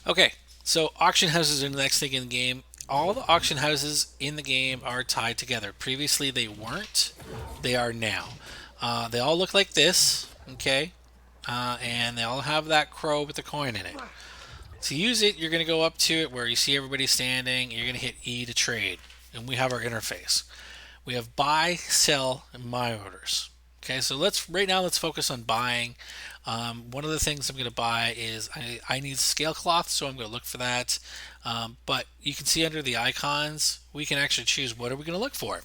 Okay, so auction houses are the next thing in the game. All the auction houses in the game are tied together. Previously, they weren't. They are now. They all look like this, okay? And they all have that crow with the coin in it. To use it, you're going to go up to it where you see everybody standing. You're going to hit E to trade. And we have our interface. We have buy, sell, and my orders. Okay, so let's focus on buying. One of the things I'm going to buy is I need scale cloth, so I'm going to look for that. But you can see under the icons, we can actually choose what are we going to look for.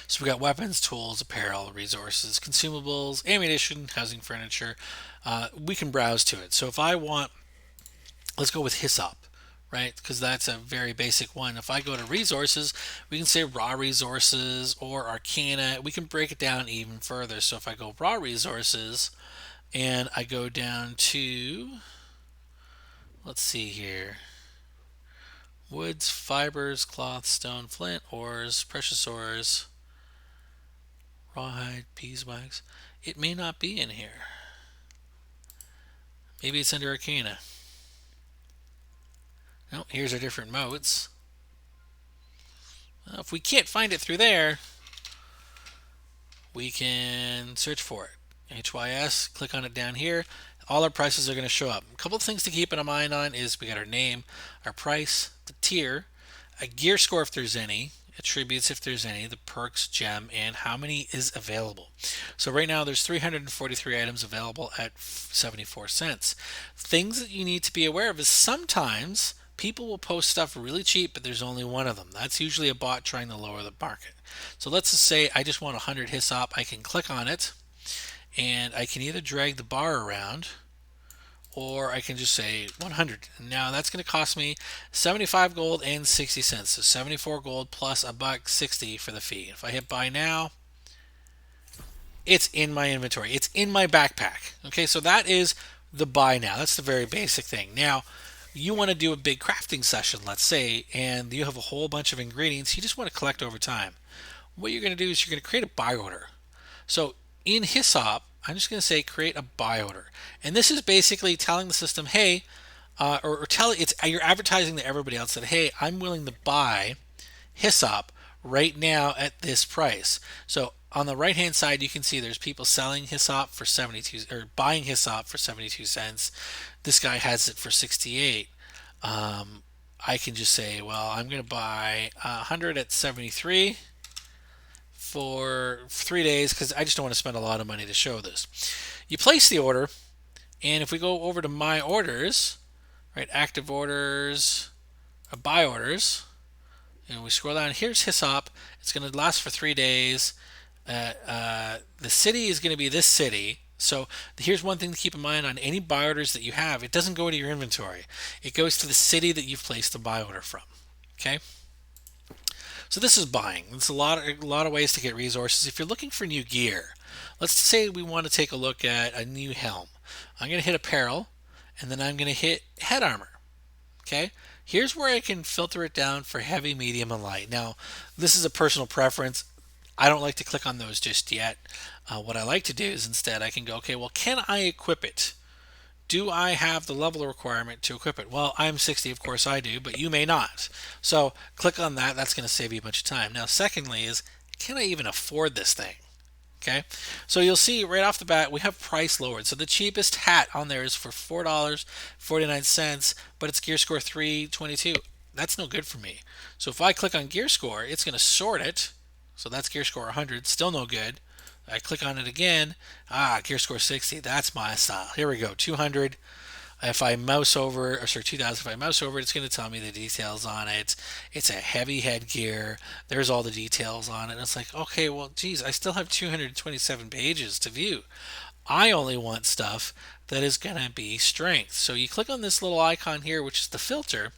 So we got weapons, tools, apparel, resources, consumables, ammunition, housing, furniture. We can browse to it. So if I want, let's go with hyssop, right? Because that's a very basic one. If I go to resources, we can say raw resources or arcana. We can break it down even further. So if I go raw resources and I go down to, let's see here, woods, fibers, cloth, stone, flint, ores, precious ores, rawhide, beeswax. It may not be in here. Maybe it's under arcana. No, here's our different modes. Well, if we can't find it through there, we can search for it. HYS, click on it down here. All our prices are going to show up. A couple of things to keep in mind on is we got our name, our price, the tier, a gear score if there's any, attributes if there's any, the perks, gem, and how many is available. So right now there's 343 items available at 74 cents. Things that you need to be aware of is sometimes people will post stuff really cheap, but there's only one of them. That's usually a bot trying to lower the market. So let's just say I just want 100 hyssop. I can click on it and I can either drag the bar around or I can just say 100. Now that's going to cost me 75 gold and 60 cents. So 74 gold plus a buck 60 for the fee. If I hit buy now, it's in my inventory. It's in my backpack. Okay, so that is the buy now. That's the very basic thing. Now, you want to do a big crafting session, let's say, and you have a whole bunch of ingredients you just want to collect over time. What you're going to do is you're going to create a buy order. So in Hyssop, I'm just going to say create a buy order. And this is basically telling the system, hey, or tell it's you're advertising to everybody else that, hey, I'm willing to buy Hyssop right now at this price. So on the right hand side, you can see there's people selling Hyssop for 72 or buying Hyssop for 72 cents. This guy has it for 68. I can just say, well, I'm going to buy 100 at 73 for 3 days because I just don't want to spend a lot of money to show this. You place the order, and if we go over to my orders, right, active orders, buy orders, and we scroll down, here's Hyssop. It's going to last for 3 days. The city is going to be this city. So here's one thing to keep in mind on any buy orders that you have. It doesn't go to your inventory. It goes to the city that you've placed the buy order from. Okay. So this is buying. There's a lot of ways to get resources. If you're looking for new gear, let's say we want to take a look at a new helm. I'm going to hit apparel, and then I'm going to hit head armor. Okay. Here's where I can filter it down for heavy, medium, and light. Now, this is a personal preference. I don't like to click on those just yet. What I like to do is instead I can go, okay, well, can I equip it? Do I have the level requirement to equip it? Well, I'm 60, of course I do, but you may not. So click on that. That's going to save you a bunch of time. Now, secondly is, can I even afford this thing? Okay, so you'll see right off the bat we have price lowered. So the cheapest hat on there is for $4.49, but it's gear score 322. That's no good for me. So if I click on gear score, it's going to sort it. So that's gear score 100, still no good. I click on it again. Gear score 60. That's my style. Here we go. 200. If I mouse over, or sorry, 2000, if I mouse over it, it's going to tell me the details on it. It's a heavy headgear. There's all the details on it. And it's like, okay, well, geez, I still have 227 pages to view. I only want stuff that is going to be strength. So you click on this little icon here, which is the filter,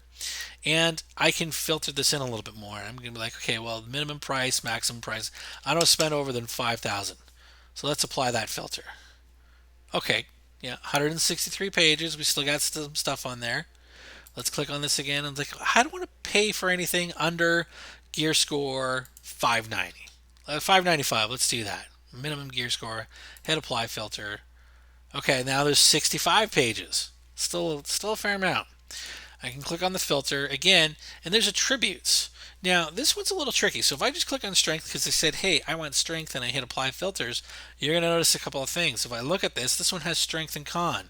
and I can filter this in a little bit more. I'm going to be like, okay, well, minimum price, maximum price. I don't spend over than 5,000. So let's apply that filter. Okay, yeah, 163 pages. We still got some stuff on there. Let's click on this again. I'm like, I don't want to pay for anything under gear score 590. 595, let's do that. Minimum gear score, hit apply filter. Okay, now there's 65 pages. Still a fair amount. I can click on the filter again, and there's attributes. Now, this one's a little tricky. So if I just click on strength because they said, hey, I want strength, and I hit apply filters, you're going to notice a couple of things. If I look at this one has strength and con.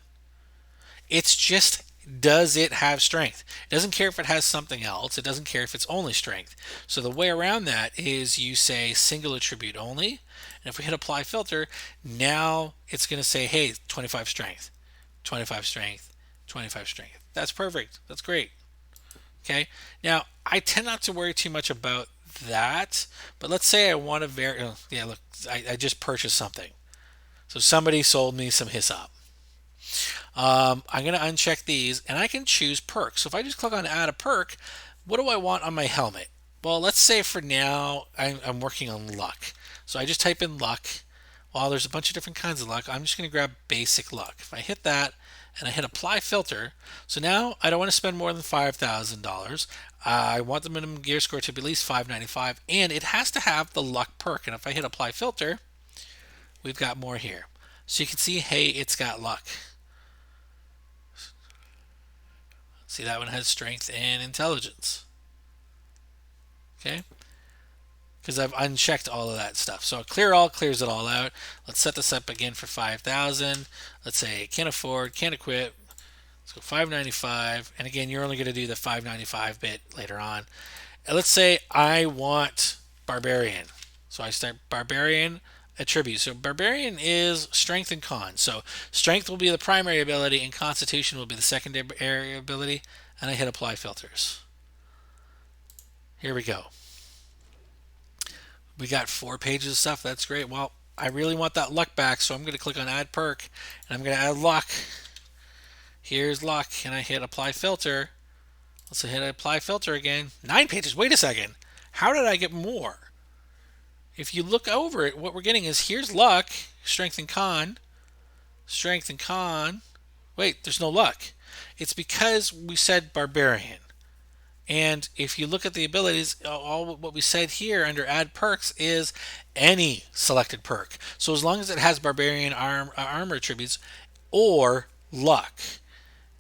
It's just, does it have strength? It doesn't care if it has something else. It doesn't care if it's only strength. So the way around that is you say single attribute only. And if we hit apply filter, now it's going to say, hey, 25 strength, 25 strength, 25 strength. That's perfect. That's great. Okay. Now, I tend not to worry too much about that, but let's say I want to vary. Oh, yeah, look, I just purchased something. So somebody sold me some hyssop. I'm going to uncheck these and I can choose perks. So if I just click on add a perk, what do I want on my helmet? Well, let's say for now I'm working on luck. So I just type in luck. Well, there's a bunch of different kinds of luck. I'm just going to grab basic luck. If I hit that and I hit apply filter, so now I don't want to spend more than $5,000. I want the minimum gear score to be at least 595, and it has to have the luck perk. And if I hit apply filter, we've got more here. So you can see, hey, it's got luck. See, that one has strength and intelligence. Okay? Because I've unchecked all of that stuff. So clear all clears it all out. Let's set this up again for 5,000. Let's say can't afford, can't equip. Let's go 595. And again, you're only going to do the 595 bit later on. And let's say I want barbarian. So I start barbarian attribute. So barbarian is strength and con. So strength will be the primary ability and constitution will be the secondary ability. And I hit apply filters. Here we go. We got 4 pages of stuff. That's great. Well, I really want that luck back, so I'm going to click on add perk and I'm going to add luck. Here's luck, and I hit apply filter. Let's hit apply filter again. 9 pages. Wait a second. How did I get more? If you look over it, what we're getting is here's luck, strength and con, strength and con. Wait, there's no luck. It's because we said barbarian. And if you look at the abilities, all what we said here under add perks is any selected perk. So as long as it has barbarian armor attributes or luck.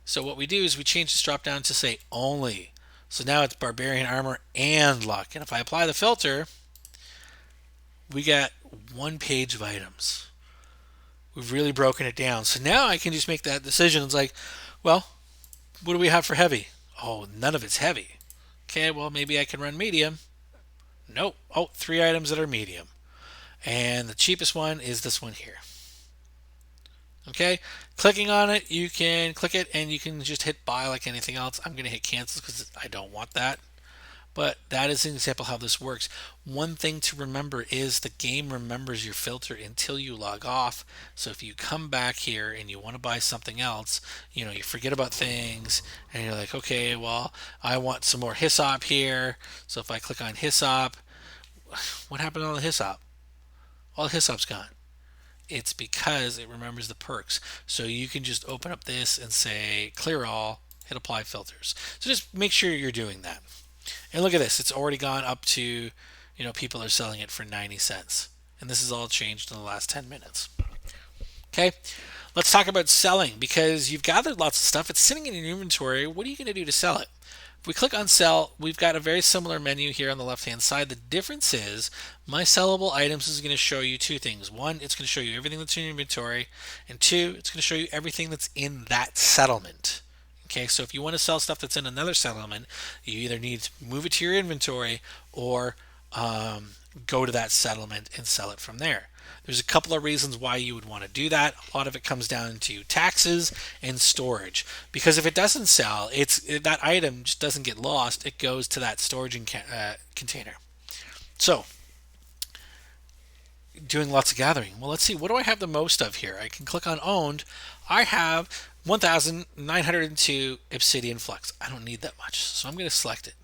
So what we do is we change this drop down to say only. So now it's barbarian armor and luck. And if I apply the filter, we got 1 page of items. We've really broken it down. So now I can just make that decision. It's like, well, what do we have for heavy? Oh, none of it's heavy. Okay, well, maybe I can run medium. Nope. Oh, 3 items that are medium. And the cheapest one is this one here. Okay, clicking on it, you can click it and you can just hit buy like anything else. I'm going to hit cancel because I don't want that. But that is an example how this works. One thing to remember is the game remembers your filter until you log off. So if you come back here and you want to buy something else, you forget about things and you're like, okay, well, I want some more hyssop here. So if I click on hyssop, what happened to all the hyssop? All the hyssop's gone. It's because it remembers the perks. So you can just open up this and say clear all, hit apply filters. So just make sure you're doing that. And look at this, it's already gone up to, people are selling it for 90 cents. And this is all changed in the last 10 minutes. Okay, let's talk about selling because you've gathered lots of stuff. It's sitting in your inventory. What are you going to do to sell it? If we click on sell, we've got a very similar menu here on the left hand side. The difference is my sellable items is going to show you 2 things. 1, it's going to show you everything that's in your inventory. And 2, it's going to show you everything that's in that settlement. Okay, so if you want to sell stuff that's in another settlement, you either need to move it to your inventory or go to that settlement and sell it from there. There's a couple of reasons why you would want to do that. A lot of it comes down to taxes and storage. Because if it doesn't sell, that item just doesn't get lost. It goes to that storage container. So, doing lots of gathering. Well, let's see. What do I have the most of here? I can click on owned. I have 1,902 obsidian flux. I don't need that much, so I'm going to select it.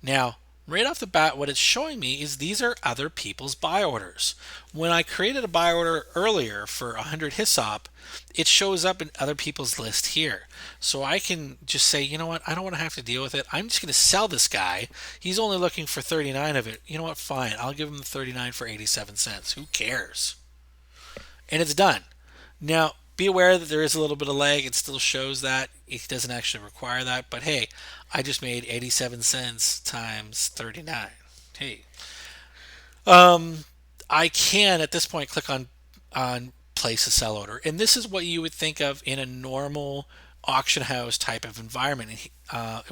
Now, right off the bat, what it's showing me is these are other people's buy orders. When I created a buy order earlier for 100 hyssop, it shows up in other people's list here. So I can just say, you know what, I don't want to have to deal with it. I'm just going to sell this guy. He's only looking for 39 of it. You know what, fine. I'll give him the 39 for 87 cents. Who cares? And it's done. Now, Be aware that there is a little bit of lag. It still shows that. It doesn't actually require that. But hey, I just made 87 cents times 39. Hey, I can at this point click on place a sell order, and this is what you would think of in a normal auction house type of environment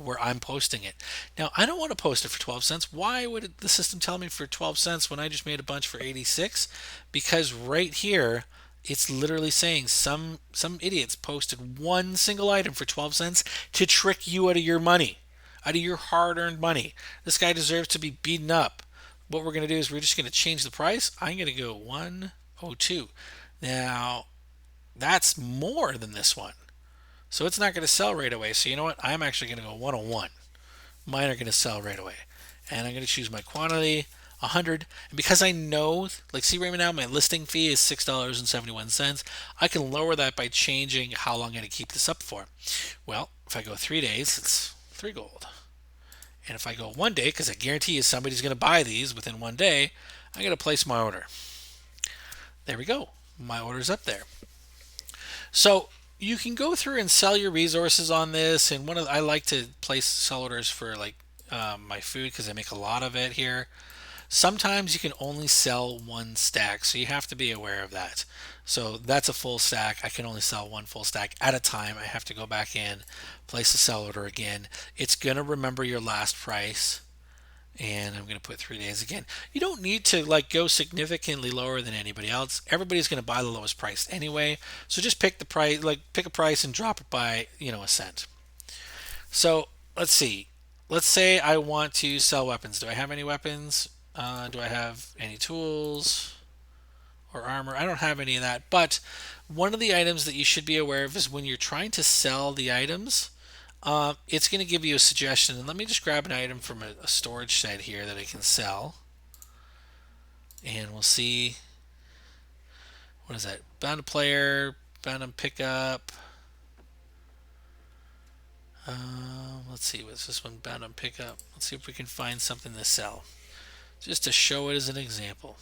where I'm posting it. Now I don't want to post it for 12 cents. Why would the system tell me for 12 cents when I just made a bunch for 86? Because right here it's literally saying some idiots posted one single item for 12 cents to trick you out of your money, out of your hard-earned money. This guy deserves to be beaten up. What we're going to do is we're just going to change the price. I'm going to go 102. Now, that's more than this one. So it's not going to sell right away. So you know what? I'm actually going to go 101. Mine are going to sell right away. And I'm going to choose my quantity, 100. And because I know, like see right now, my listing fee is $6.71, I can lower that by changing how long I'm going to keep this up for. Well, if I go 3 days, it's 3 gold. And if I go 1 day, because I guarantee you somebody's going to buy these within 1 day, I'm going to place my order. There we go. My order's up there. So you can go through and sell your resources on this. And I like to place sell orders for like my food because I make a lot of it here. Sometimes you can only sell one stack, so you have to be aware of that. So that's a full stack. I can only sell one full stack at a time. I have to go back in, place a sell order again. It's going to remember your last price, and I'm going to put 3 days again. You don't need to like go significantly lower than anybody else. Everybody's going to buy the lowest price anyway. So just pick the price, like pick a price and drop it by, a cent. So let's see. Let's say I want to sell weapons. Do I have any weapons? Do I have any tools or armor? I don't have any of that. But one of the items that you should be aware of is when you're trying to sell the items, it's going to give you a suggestion. And let me just grab an item from a storage shed here that I can sell. And we'll see. What is that? Bound to player, bound to pickup. Let's see. What's this one? Bound on pickup. Let's see if we can find something to sell. Just to show it as an example.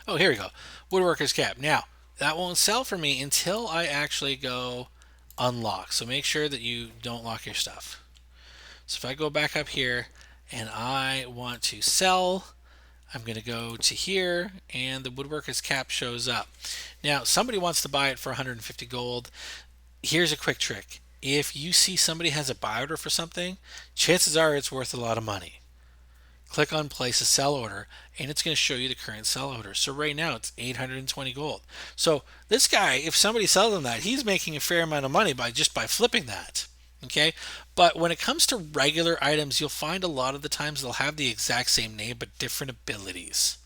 Oh, here we go. Woodworker's cap. Now, that won't sell for me until I actually go unlock. So make sure that you don't lock your stuff. So if I go back up here and I want to sell, I'm going to go to here and the woodworker's cap shows up. Now, somebody wants to buy it for 150 gold. Here's a quick trick. If you see somebody has a buy order for something, chances are it's worth a lot of money. Click on place a sell order and it's going to show you the current sell order. So right now it's 820 gold. So this guy, if somebody sells him that, he's making a fair amount of money by flipping that. Okay, but when it comes to regular items, you'll find a lot of the times they'll have the exact same name but different abilities.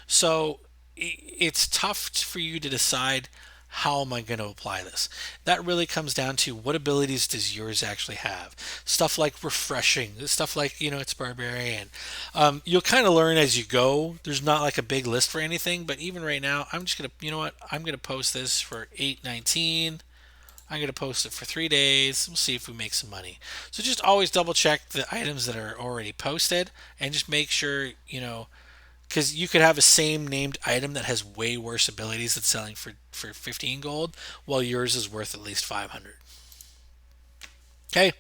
So it's tough for you to decide how am I going to apply this. That really comes down to what abilities does yours actually have. Stuff like refreshing, stuff like it's barbarian. You'll kind of learn as you go. There's not like a big list for anything, but even right now, I'm just gonna I'm gonna post this for 819. I'm going to post it for 3 days. We'll see if we make some money. So just always double check the items that are already posted and just make sure, because you could have a same named item that has way worse abilities that's selling for 15 gold, while yours is worth at least 500. Okay.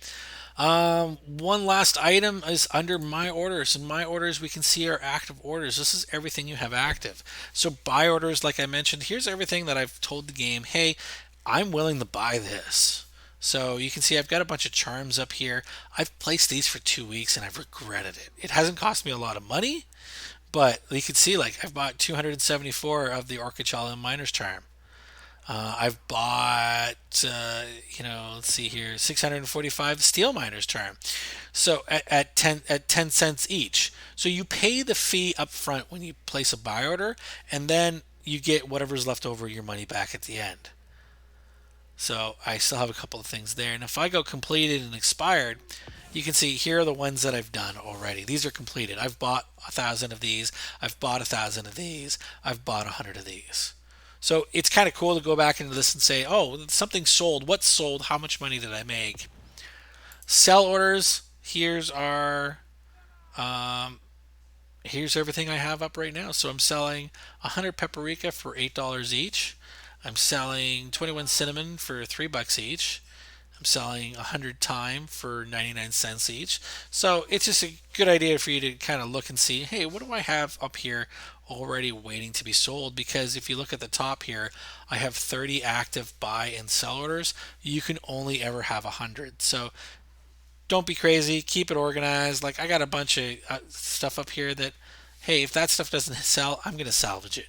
One last item is under my orders. In my orders, we can see our active orders. This is everything you have active. So buy orders, like I mentioned, here's everything that I've told the game, hey, I'm willing to buy this. So you can see I've got a bunch of charms up here. I've placed these for 2 weeks and I've regretted it. It hasn't cost me a lot of money, but you can see like I've bought 274 of the Orcachala Miner's Charm. I've bought, let's see here, 645 Steel Miner's Charm. So at 10 cents each. So you pay the fee up front when you place a buy order, and then you get whatever's left over your money back at the end. So I still have a couple of things there. And if I go completed and expired, you can see here are the ones that I've done already. These are completed. I've bought 1,000 of these. I've bought 1,000 of these. I've bought 100 of these. So it's kind of cool to go back into this and say, oh, something sold. What sold? How much money did I make? Sell orders. Here's our here's everything I have up right now. So I'm selling 100 paprika for $8 each. I'm selling 21 cinnamon for $3 each. I'm selling 100 thyme for 99 cents each. So it's just a good idea for you to kind of look and see, hey, what do I have up here already waiting to be sold? Because if you look at the top here, I have 30 active buy and sell orders. You can only ever have 100. So don't be crazy. Keep it organized. Like I got a bunch of stuff up here that, hey, if that stuff doesn't sell, I'm going to salvage it.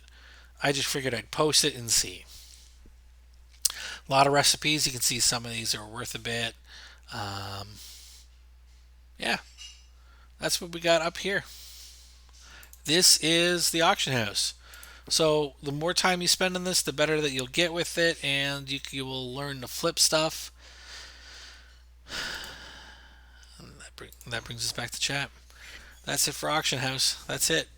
I just figured I'd post it and see. A lot of recipes. You can see some of these are worth a bit. Um, yeah, that's what we got up here. This is the auction house. So the more time you spend on this, the better that you'll get with it, and you will learn to flip stuff. And that brings us back to chat. That's it for auction house. That's it.